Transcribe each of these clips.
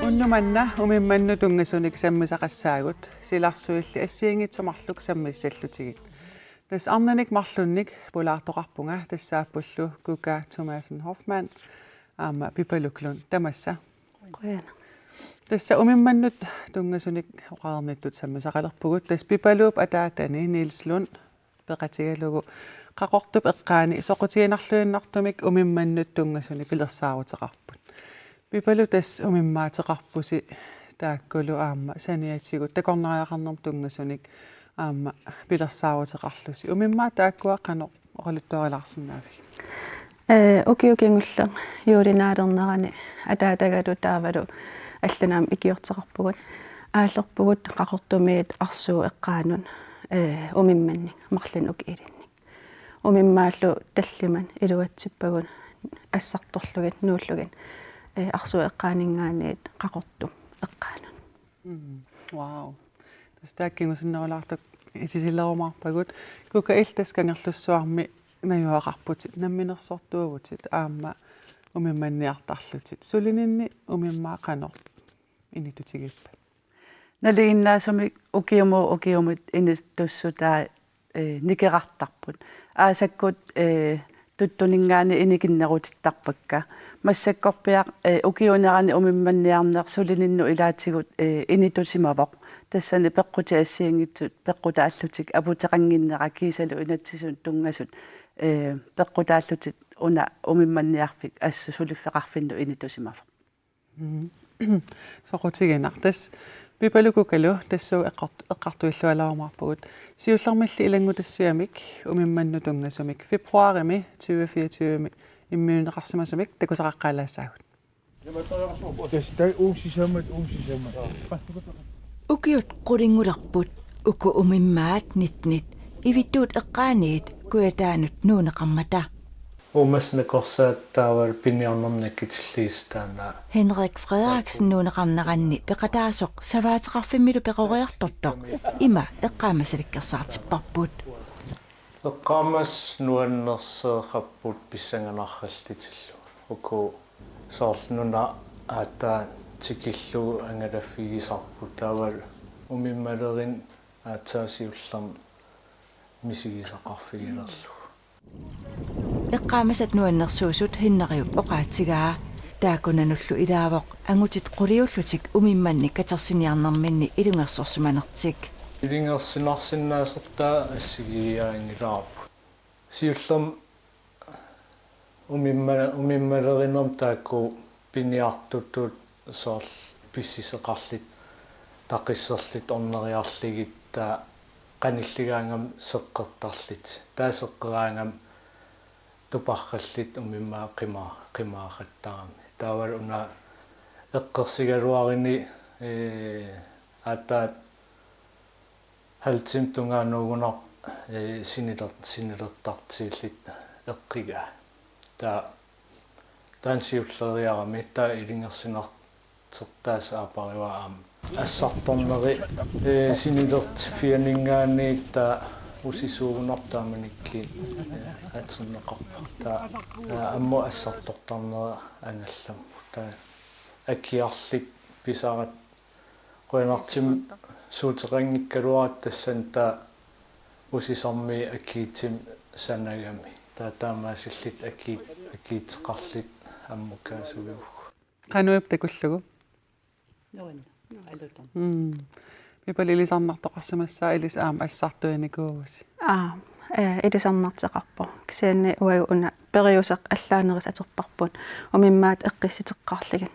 Unnumanna umimmannu tungasunik sammisaqassaagut silarsuilli assiingitsumarluk sammissallutigik tas arnanik marlunnik pulaartoqarpunga tassaapullu kuka Thomasen Hoffmann pipaluklun tamassa qoyana tassa umimmannut tungasunik oqarnittut sammisaqalerpugut tas pipaluup ataatani Niels Lund peqatigalugu qaqortup eqqaani soqutiginarluinnartumik umimmannut tungasunik pilersaarutеqarput pipalu tas umimmaateqarpusi taakkulu saniatigut takornariaqarnerm tungasunik pilersaarutеqarlusi umimmaa taakkua qano oqaluttuarilarsinnaavik ukiukingulla juulinaalernerani ataatagalu taavalu алланаам икиортеқарпугут ааллерпугут қақортумиит арсуу эққаанун умимманник марлан укиилинник умиммааллу таллиман илуатсиппагун ассарторлугит нууллугит арсуу эққаанингаанниит қақортум эққаанун вау тастааккингусиннерулаартак исисилерумаарпагут кука иллтаскангерлуссуарми наюақарпутит намминерсортуувутит умимманниартарлутит сулининни умиммаақанор инитутигиппа налигиннаасами укиумут инистуссутаа никерартарпут аасаккут туттунингаани иникиннерутиттарпакка массаккорпиақ укиунерани умимманниарнеэр сулининну илаатигут инитусимавоқ тассани пеққути ассиингитсут пеққутааллутик апутеқангиннера кисалу инатсисун тунгасут пеққутааллутит уна умимманниарфик асса сулиффеқарфинну инитусимавоқ соқутигинартас пипалукукалу тассуу эққартуиллуалаумаарпугут сиуллермилли илангутассиамик умимманну тунгасумик фебруарими 2024 иммиунеқарсимасумик такусеқаққалаассаагут укиут қулингулерпут уку умиммаат нитнит ивиттуут эққааниит куятаанут нуунеқармата умаснакорсааттаавал пиниарнернаккитиллиистаана Henrik Frederiksen нуунеқарнеранни пеқатаасоқ саваатеқарфиммилу пеқориартортоқ има эққаамасаликкерсаартиппарпут эққаамас нуаннерсеэқарпут писсанганарралтитиллу уку соорлнуна аатаа тикиллу ангалаффигисарпут таавал умиммалерин аатаасиуллерм мисигисақарфигилерлу эққаамасат нуаннерсуусут хиннериуп оқаатигаа таакунануллу илаавоқ ангутит қулиуллутик умимманни катерсиниарнэрминни илунгерсорсуманертик илингерсинарсиннаасертаа ассигиаангилаарпу сиуллерм умиммалеринерм таакку пиниартуттут соор писсисеқарлит тақиссерлит орнериарлигит таа qanilligaangam seqqertarlit taasеqqeraangam тупарраллит умиммаа qimaarattarami таавал уна эққерсигалуарини атаат халтим тунгаануугунар синилертартииллит эққига таансиуллериарами таа илингерсинартертаас аапариваам ассарторнери синилерт фианингаанниитта усисуугунартааманикки атсернеқарпа таа аммо ассартортарнера ангаллам таа аккиарлит писарат qoinartim suuteqanngikkaluarat tassan ta usisarmi akkiitim sanagami taamaassillit akkiitteqarlit ammukaasuguuk qanuip takullugu нуанна алутан мипалилисарнартоқарсимассаа илис ассартуинникууси илисарнартеқарпо кисианни уагу уна периусеқ аллаанерис атерпарпут умиммаат эққисситеққарлигит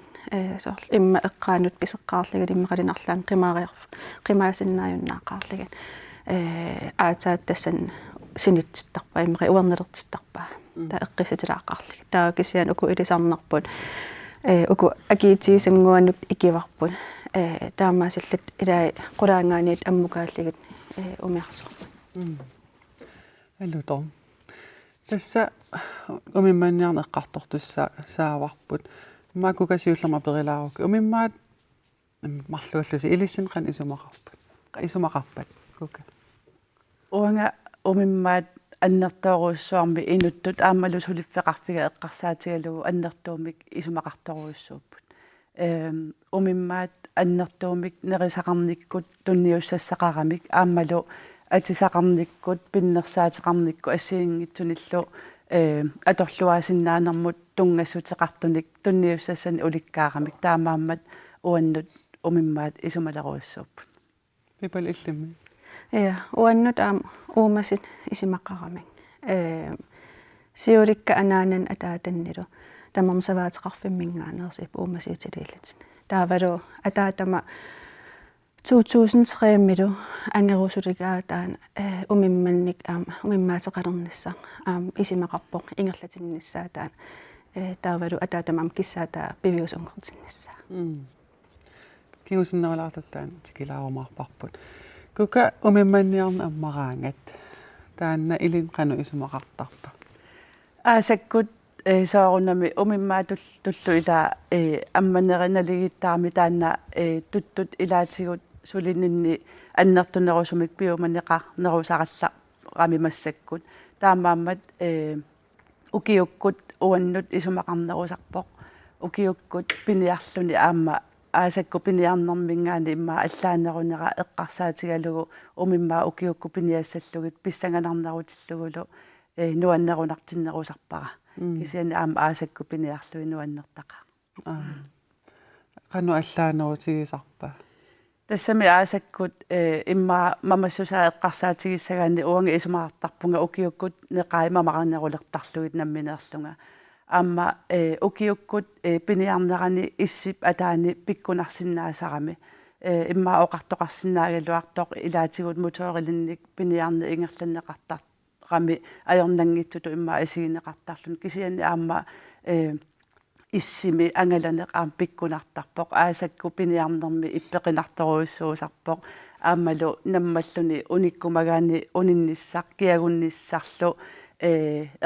соор имма эққаанут писеққарлигит иммақалинарлаан қимаасиннааюннааққарлигит аатаат тассан синиттиттарпа иммақи уернелертиттарпа таа эққисситилааққарлигит таа кисиан уку илисарнерпут уку акиитигисангуаннут икиварпут таамаасиллат илаа qulaangaaniit аммукааллигит умиарсорпут аллутор тасса умимманниарна эққартортусса сааварпут ما كوكاسيولما بريلاوك ومما مарлууллуси илиссинқан исумақарпат кука уанга умиммаат аннертооруссуарми инуттут аамалу сулиффеқарфига эққарсаатигалугу аннертуумик исумақарторуйссууппут умиммаат аннертуумик нерисақарниккут тунниуссассақарамик аамалу атисақарниккут пиннерсаатеқарникку ассиингитсуниллу аторлуаасиннаанермут тунгассутеқартуник тунниуссассани уликкаарамик таамааммат уаннут умиммаат исумалеруйссууппут пипал иллими уаннут уумасит исимаққарамик сиуликка анаанан атаатаннилу тамарсаваатеқарфиммингаанерсип уумасиитилииллатин таавалу атаатама 2003 милу ангерусулигаатаан умимманник умиммаатеқалерниссаа исимақарпоқ ингерлатинниссаатаан таавалу атаатамам киссаатаа пивиусунгертинниссаа киусиннералаартаттаан тикилаарумаарпарпут кука умимманниарна аммараангат таанна илин қану исумақартарпа аасаккут соорунами умиммаатул туллу ила амманериналигиттаарми таанна туттут илаатигут сулиннинни аннертунерусумик пиуманеқа нерусаралла рамимассаккут таамааммат укиуккут уаннут исумақарнерусарпоқ укиуккут пиниарлуни аама аасакку пиниарнэрмингаани имма аллаанерунера эққарсаатигалугу умиммаа укиукку пиниассаллугит писсанганарнарутиллугулу нуаннерунартиннерусарпара кисиани аама аасакку пиниарлуи нуаннертаqa qanu аллаанерутигисарпа тассами аасаккут имма мамассусаа эққарсаатигиссагаани уанга исумаартарпунга укиуккут неқаимамақарнерулертарлугит намминеерлунга аама укиуккут пиниарнерани иссип атаани пиккунарсиннаасарами имма оқартоқарсинаагалуартоқ илаатигут моторилинник пиниарни ингерланнеқартаррами аёрнангитсуту имма асигинеқартарлун кисиани аама иссими ангаланеқ аам пиккунартарпоқ аасакку пиниарнерми иппеқинарторуйссуусарпоқ аамалу наммаллуни униккумагаани унинниссақ киагунниссарлу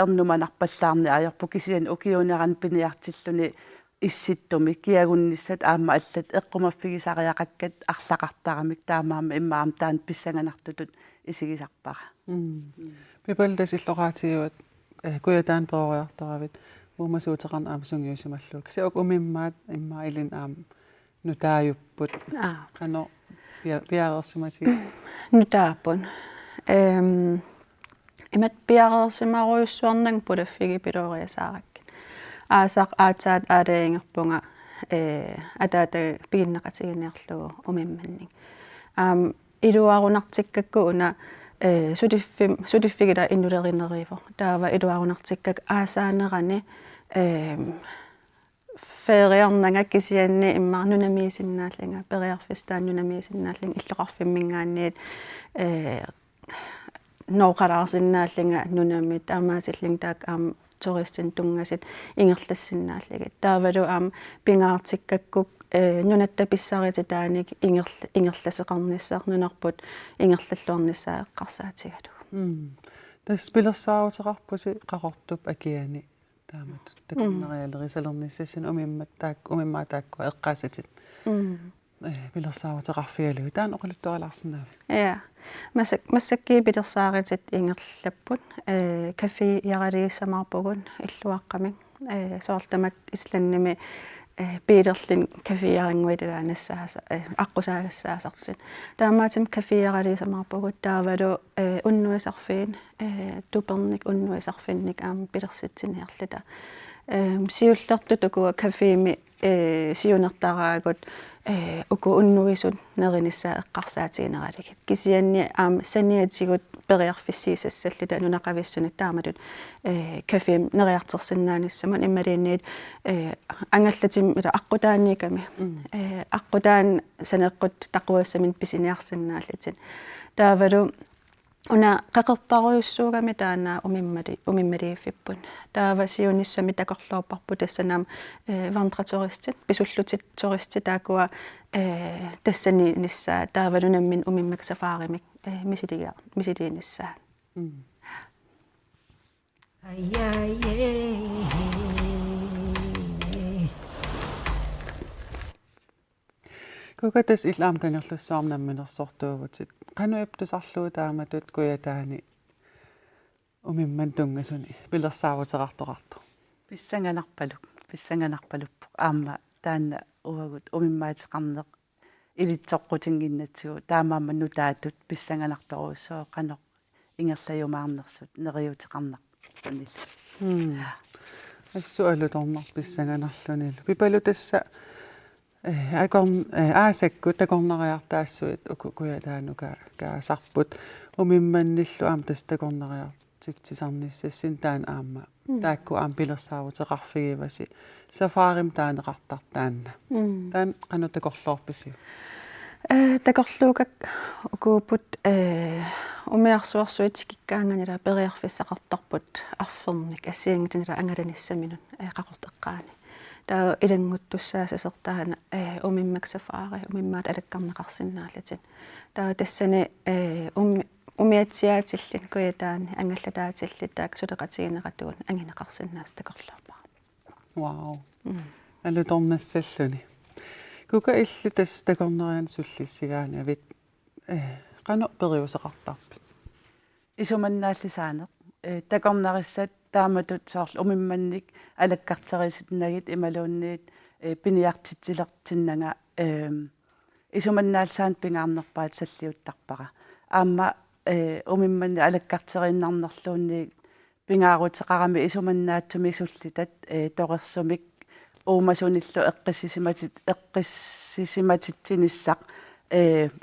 эрнуманарпаллаарни аёрпу кисиан укиунеран пиниартиллуни исситтуми киагунниссат аама аллат эққумаффигисариақаккат арлақартарамик таамаама иммаам таан писсанганартутут исигисарпара пипалдас иллораатигуат куятаан перориарторавит уумасуутеқарна аамасунгиусималлук сиук умиммаат имма илин аам нутааюппут қано пиарерсимати нутааппун имат пиарерсимаруйуссуарнан пулаффиги пилориасаараккит аасаақ аатаат аалаингерпунга атаата пигиннеқатигинеерлугу умимманник илуарунартиккакку уна сулиффигила иннулеринериво таава илуарунартиккак аасаанерани фериарнага кисианни иммарнунамиисиннааллинга периарфистааннунамиисиннааллинга иллоқарфиммингаанниит ноқалаарсиннааллинга нунамит таамаасиллин таак туристин тунгасит ингерлассиннааллигит таавалу пингаартиккаккук нунатта писсарити тааник ингерласеқарниссаар нунарпут ингерлаллуарниссаа эққарсаатигалу тас пилерсаавутеқарпуси қақортуп акиани таамат такуннариалерисалерниссасин умиммаа тааккуа эққаасатит пилерсаавутеқарфигалу таан оқалуттуалаарсинаави массакки пилерсааритит ингерлаппут кафе яралииссамаарпугун иллуаққамик соортамат исланними пилерлин кафеярангуилаанассааса аққусаагассаасартит таамаатим кафеяралиисамаарпугут таавалу уннуисарфиин туперник уннуисарфинник пилерситсинеерлута сиуллертутукуа кафеими сиунертараагут уку уннуисут неринissаа эққарсаатигинералигит кисианни саниатигут периарфиссиисассаллута нунақависсунат таамалут кафеим нериартерсиннааниссаман иммалиинниит ангаллатим ила аққутааниками аққутаан санеққут тақуассамин писиниарсиннааллатин таавалу уна қақертаруйуссуугами таана умиммалииффиппун таава сиуниссами такорлуупарпу тассанаам вантратуристит писуллутит туристи таакуа тассани ниссаа таавалунаммин умиммак сафааримик мисилииниссаа Kukatas ilaam kangerlussuarnamminersortuuvutit qanuiptusarluu taamatut kuyataani umimman tungasuni pilersaavuteraartoqartu писсанганарпалуппо аама таанна уагут умиммаатеқарнеқ илитсоққутингиннатсигу таамаама нутаатут писсанганарторуссоо қано ингерлаюмаарнерсут нериутеқарнарпунилла ассуалуторнар писсанганарлунилу пипалутасса акорн аасакку такорнариартаассуит куятаанука каасарпут умимманниллу аам тас такорнариартитсисарниссассин таан аама таакку аам пилерсаавутеқарфигиваси сафаарим таанеқартартаанна таан қану такорлоорписи такорлуукак укуупут умиарсуарсуит киккаанганила периарфиссақартарпут арферник ассиангитинила ангаланиссаминун қақортеққаани таа илангуттуссаасасертаана умиммаксафаари умиммаат алаккарнеқарсинаалатин таа тассани умиатсиаатиллин куятаани ангаллатаатиллитаак сулеқатигинеқатуун ангинеқарсинаас такорлуарпаа вау алуторнассаллуни кука иллу тас такорнериан суллиссигаани авит qanu periuseqartarpit исуманнааллисаанеқ такорнариссат тааматут соорлу умимманник алаккартериситнагит ималуунниит пиниартитсилертиннага исуманнаалсаан пингаарнерпаат саллиуттарпара аама умимманни алаккартерииннарнерлуунни пингаарутеқарами исуманнаатсуми суллитат торерсумик уумасуниллу эққиссисиматитсиниссақ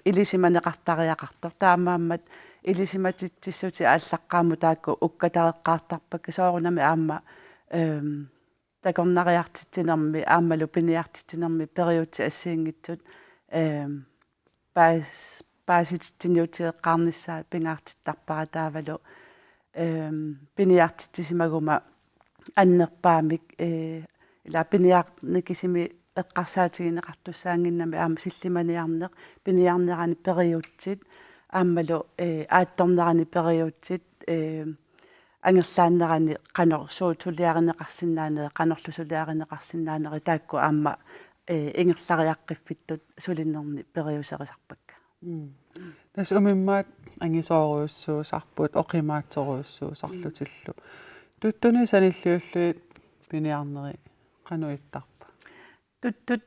илисиманеқартариақартор таамааммат илисиматитсиссути ааллаққааму таакку уккатареққаартарпакка соорунами аама такорнариартитсинерми аамалу пиниартитсинерми периути ассиингитсут пааситсиниутиеққарниссаа пингаартиттарпара таавалу пиниартитсимагума аннерпаамик ила пиниарникисими эққарсаатигинеқартуссаангиннами аама силлиманиарнеқ пиниарнерани периутсит аамалу аатторнерани периутсит ангерлааннерани қанор суутулиаринеқарсинаанеэ қанорлусулиаринеқарсинаанери таакку аама ингерлариаққиффиттут сулиннерни периусерисарпакка тас умиммаат ангисооруйуссуусарпут оқимаатсоруйуссуусарлутиллу туттуни саниллиуллуит пиниарнери qanуиттарпа туттут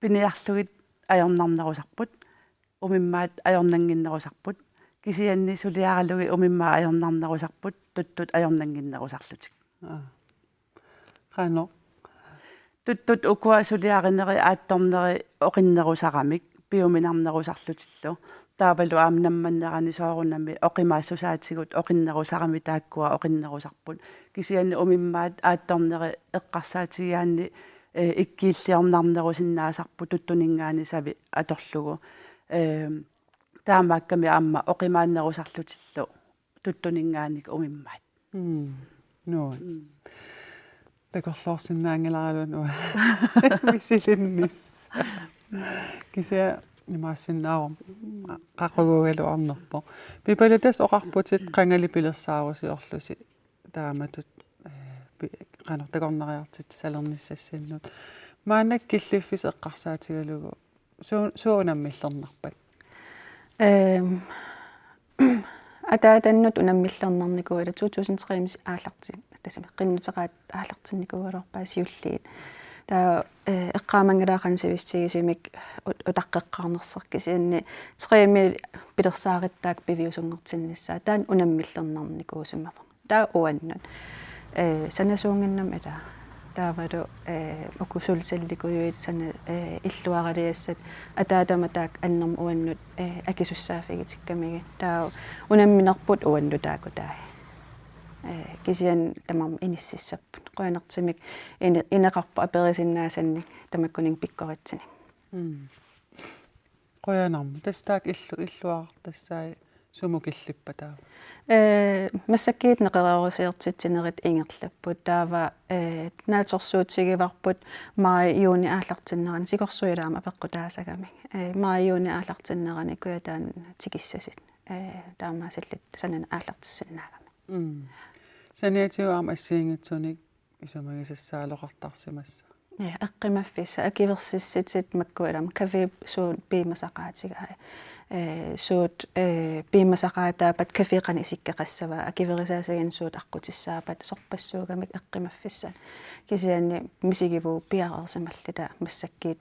пиниарлугит аёрнарнерусарпут умиммаат аёрнангиннерусарпут кисианни сулиаралуги умиммаа аёрнарнерусарпут туттут аёрнангиннерусарлутик qano туттут укуа сулиаринери аатторнери оқиннерусарамик пиуминарнерусарлутиллу таавалу аамнамманнерани соорунами оқимаассусаатигут оқиннерусарами тааккуа оқиннерусарпут кисианни умиммаат аатторнери эққарсаатигиаанни иккииллиорнарнерусиннаасарпу туттунингаани сави аторлугу таамаакками аама оқимааннерусарлутиллу туттунингааник умиммаат ноо такорлоорсинаангиларалун уа мисилиннис кися имаасиннаавам qaqagugaluarnerpo пипалатас оқарпутит qangali пилерсаарусиорлуси тааматут qanor takornariartit салерниссассиннут маанак киллиффис эққарсаатигалугу суунаммиллернарпат атаатаннут унаммиллернарникуила 2003 аалартин тасами qinnuteqaat аалартинникугалуарпаа сиуллиит таа эққаамангалаақансивиссигисимик утаққеққарнерсеркисианни 3 пилерсаариттаак пивиусунгертинниссаа таан унаммиллернарникуусимафа таа уаннут санасуунгиннам ала таавалу окусулсалликуйуит сана иллуаралиассат атаатаматаак аннерм уаннут акисуссаафигитиккамиги таа унамминерпут уанну тааку таа кисиан тамам иниссиссаппут қуянертимик инеқарпа аперисиннаасанник тамаккунин пиккоритсини қуянарм тастаак иллуар тассаа сумукиллиппа таа массаккиит неқераорусиертитсинерит ингерлаппут таава нааторсуутсигиварпут маа юуни ааллартиннерани сикорсуилаама пеққутаасагами маа юуни ааллартиннерани куятаан тикиссасит таамаасаллит санана ааллартиссиннаагами саниатиуаама ассиингитсуник исумагисассаалоқартарсимасса Ja, eqqimaffissa akiversissitsit makkualam kafe suun piimasaqaatigaai. Suut piimasaqaataapat kafiqan isikkeqassava akiverisaasagin suut aqqutissaapat sorpassuugamik eqqimaffissa. Kisianni misigivu piaqarsamallita massakkiit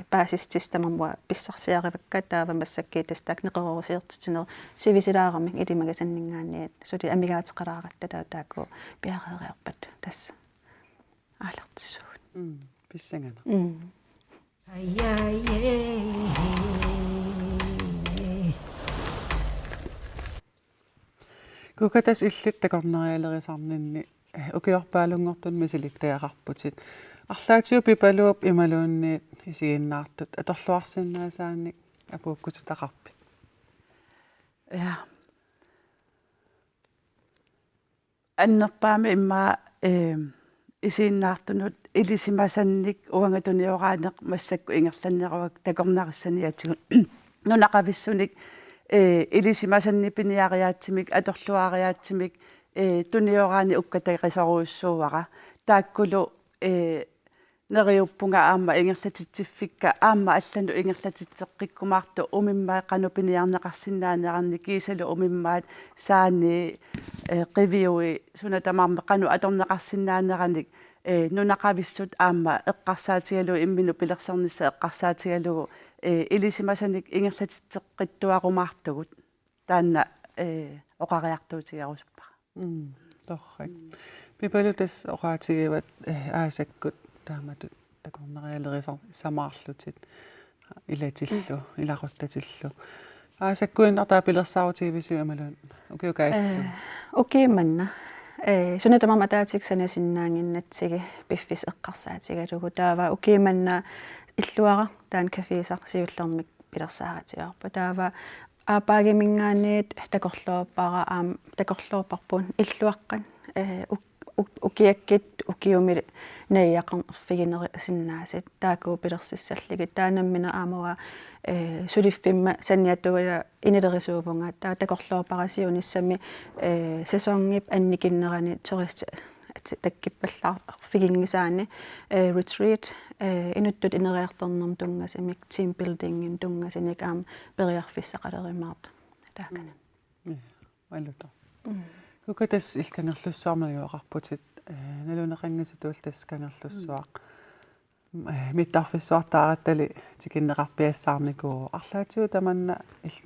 paasististamamwa pissarsiarivakka taava massakkiitastak neqerorsiirtitiner sivisilaarami ilimagasanningaanniit suti amigaatiqaraaqatta taakku piaqeeriarpat tassa aalertissuut. Pissangana. Kukatas illit takornerialerisarninni ukiorpaalungortun misilittaaqarputit арлаатиу пипалууп ималуунниит исигиннаартут аторлуарсиннаасаанник апууккутутақарпит. Ja. Аннерпаами имма исииннаартунут илисимасанник уангатуниораанеқ массакку ингерланнеруак такорнариссаниатигут нунақависсуник илисимасанни пиниариаатсимик аторлуариаатсимик туниораани уккатагисоруuссууара тааккулу neriuppunga aamma ingerlatitsiffikka aamma allanu ingerlatitseqqikkumaartu umimmaa qanupiniarneqarsinnaanerarni kiisalu umimmaat saani qiviui sunatamarme qanu atorneqarsinnaanerarnik nunaqavissut aamma eqqarsaatigalu imminu pilersernissa eqqarsaatigalugu ilisimasanik ingerlatitseqqittuarumaartugut taanna oqariartuutigarusuppa torrak pipalutas oqaatigivat aasakkut taamatut takornerialerisar samaarlutit ilatillu ilaquttatillu aasakkuinnertaa pilersaarutiivisiu amalun ukiukaassu ukiimanna sunatamarma taatiksana sinnaanginnatsigi piffis eqqarsaatigalugu taava ukiimanna illuara taan kafiisaq siullermik pilersaaratiarpa taava aapaagimingaaneet takorluorparpun illuaqqan ukiakkit ukiumil neiaqan erfigineri sinnaasit taakuu pilersissalligi taanammina aamua suliffimma sanniattugula inilerisuuvunga taa takorluorparasiunissami sesongip annikinnerani turist takkippallaarfigingisaani retreat inuttut ineriartornerm tungasimik team buildingin tungasinik aam periarfissaqalerimaart taakana walluta kukatas ilkanerlussaarmaliuaqarputit naluneqangisituultas kanerlussuaq mittarfissuartaarattali tikinneqarpiassaarnikuu арлаатиу таманна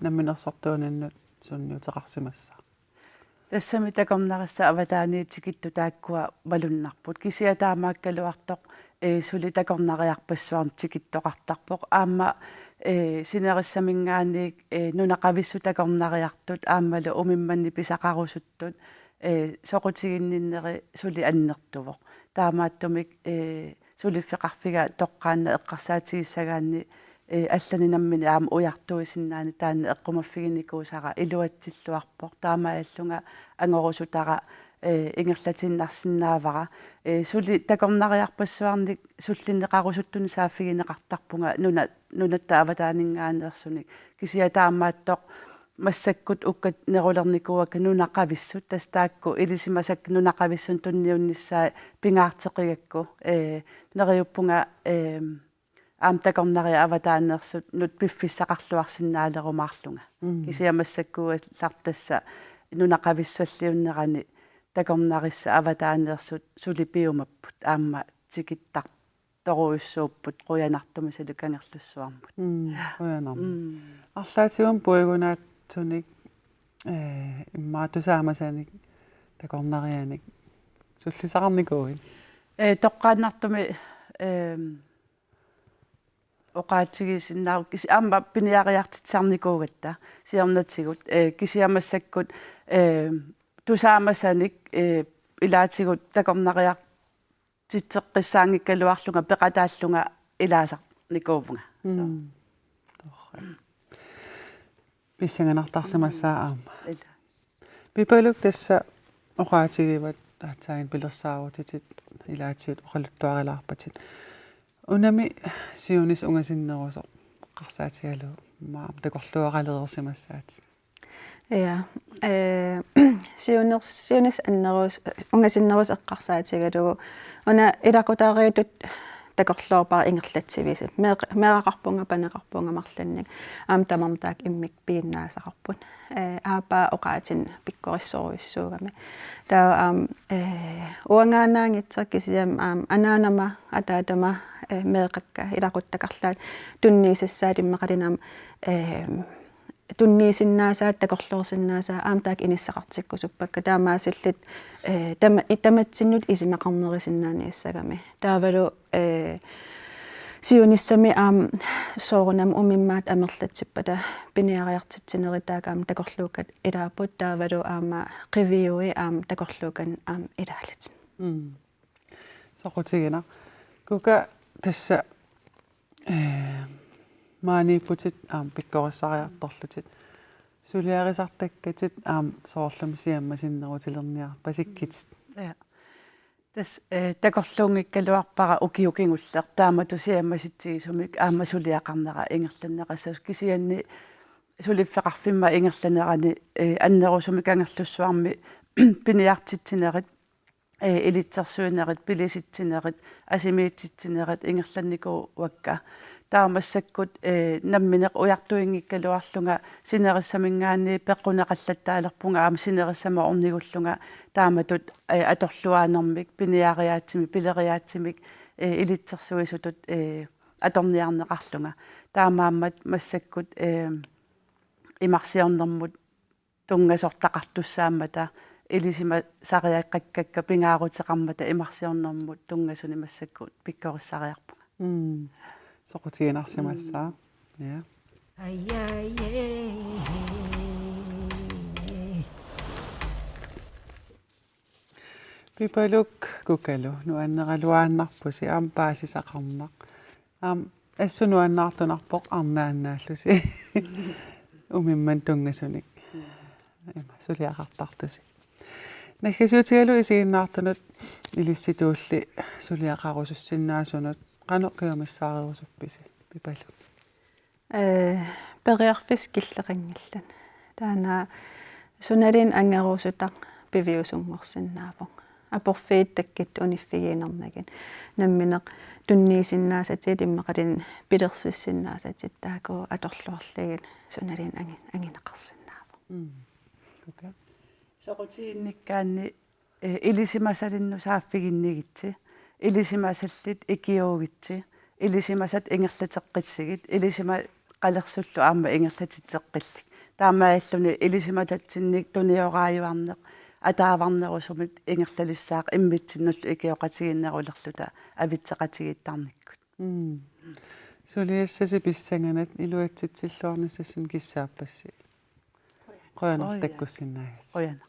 намминерсортуунаннут сунниутеқарсимасса тассами такорнарисса аватааниитикитту тааккуа валуннарпут кисиатаамааккалуартоқ сули такорнариарпассуарм тикиттоқартарпоқ аама синериссамингааник нунақависсу такорнариартут аамалу умимманни писақарусуттут соқутигинниннери сули аннертувоқ таамааттумик сулиффеқарфига тоққаанна эққарсаатигиссагаанни аллани наммини аама уяртуисиннаани таанна эққумаффигинникуусара илуатсиллуарпоқ таамааллунга ангорусутара ингерлатиннарсинаавара сули такорнариарпассуарник суллиннеқарусуттуни сааффигинеқартарпунга нунатта аватаанингааneersunik кисиатаамааттоқ массаккут уккат нерулерникуака нунақависсут тастаакку илисимасак нунақависсун тунниунниссаа пингаартеқигакку нериуппунга аам такорнариа аватааneersut нут пиффиссақарлуарсинаалерумаарлунга кисиамассаккуа лартасса нунақависсаллиуннерани такорнарисса аватааneersut сулипиумаппут аама тикиттар торуйуссууппут қуянартуми салукангерлуссуармут қуянарм арлаатигун пуигунаат туник иммаатусаамасааник такорнарианик суллисақарникууин тоққааннартуми оқаатигисиннаару киси аама пиниариартитсарникуугатта сиорнатигут кисиамассаккут тусаамасаник илаатигут такорнариар титсеққиссаангиккалуарлунга пеқатааллунга илаасарникуувнга писсанганартарсимассаа аама пипалук тасса оқаатигиват таатсаагин пилерсаарутитит илаатигут оқалуттуарилаарпатит унами сиунис унгасиннерусо қарсаатигалу маам такорлуаралерерсимассаат ja сиунис аннерус унгасиннерус эққарсаатигалугу уна илақутаариутут такорлуупара ингерлатсивиси меэқарпунга панеқарпунга марланник тамарнтаак иммик пииннаасақарпут аапаа оqaатин пиккориссоруиссуугами таа уангаанаагитсак кисиам анаанама атаатама меэқакка илақуттакарлаат тунниисассаат иммақалинам тунниисиннаасаат такорлуорсиннаасаа таак иниссақартиккусуппакка таамаасиллит таматсиннут исимақарнерисиннааниассагами таавалу сиониссами соорунам умиммаат амерлатсиппата пиниариартитсинеритаагаам такорлуукат илаапут таавалу қивиуи такорлуукан илаалитин соқутигина кука тасса мааниппутит пиккорissariartorlutit сулиарисартаккатит соорлами сиаммасиннерутилерниар пасиккитит ja тас такорлуунгиккалуарпара укиукингуллер таамату сиаммаситсигисумик аамасулиақарнера ингерланнеқассас кисианни сулиффеқарфимма ингерланерани аннерусумик ангерлуссуарми пиниартитсинерит элитсерсуинерит пилиситсинерит асимиитситсинерит ингерланнику уакка таамассаккут намминеқ уяртуингиккалуарлунга синериссамингаани пеққунеқаллаттаалерпунга синериссама орнигуллунга тааматут аторлуаанермик пиниариаатсими пилериаатсимик илитсерсуисутут аторниарнеқарлунга таамааммат массаккут имарсиорнэрмут тунгасортақартуссааммата илисима сариаққаккакка пингаарутеқармата имарсиорнэрмут тунгасуни массаккут пиккориссариарпунга соқутигинарсимассаа я пипалук кукалу нуаннералуааннарпуси паасисақарнақ ассунуаннаартунарпоқ арнааннааллуси умимман тунгасуник сулиақартартуси нахисуутигалу исигиннаартунут илисситуулли сулиақарусуссиннаасунут qanuqqiumissaariusupписи пипалу периарфис киллеқингиллан таана суналин ангерусутақ пивиусунгорсиннаавоқ апорфииттаккит униффигиинернагин намминеқ тунниисиннаасатит иммақалин пилерсиссиннаасатит тааку аторлуарлигит суналин ангинеқарсиннаавоқ кука соқутиинниккаанни илисимасалинну сааффигиннигитси илисимасаллит икиуугитси илисимасат ингерлатеққиссигит илисима қалерсуллу аама ингерлатитеққиллик таамааллуни илисимататсинник туниорааюарнеқ атааварнерусумит ингерлалиссаақ иммитсиннуллу икиоқатигиннерулерлута авитсеқатигиттарниккут сулиассаси писсанганат илуатситсиллуарниссасsun киссааппасси qoyanartakkussinnaagas qoyana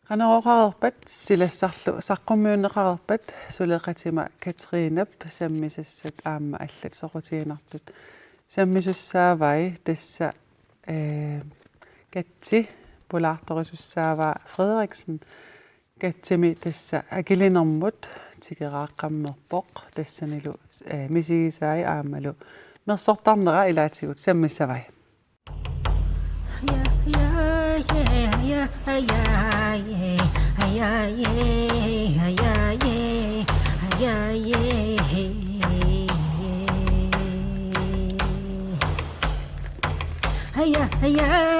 qanoroqarerpat silassarlu saqqummiunneqarerpat suleqatima Katrinap sammisassat aamma allat soqutiginartut sammisussaavai tassa katsi polaartorisussaava Frederiksen katsimi tassa akilinermut tikeraaqammerpoq tassanilu misigisaai aammalu mersortarnera ilaatigut sammissavai Hiya,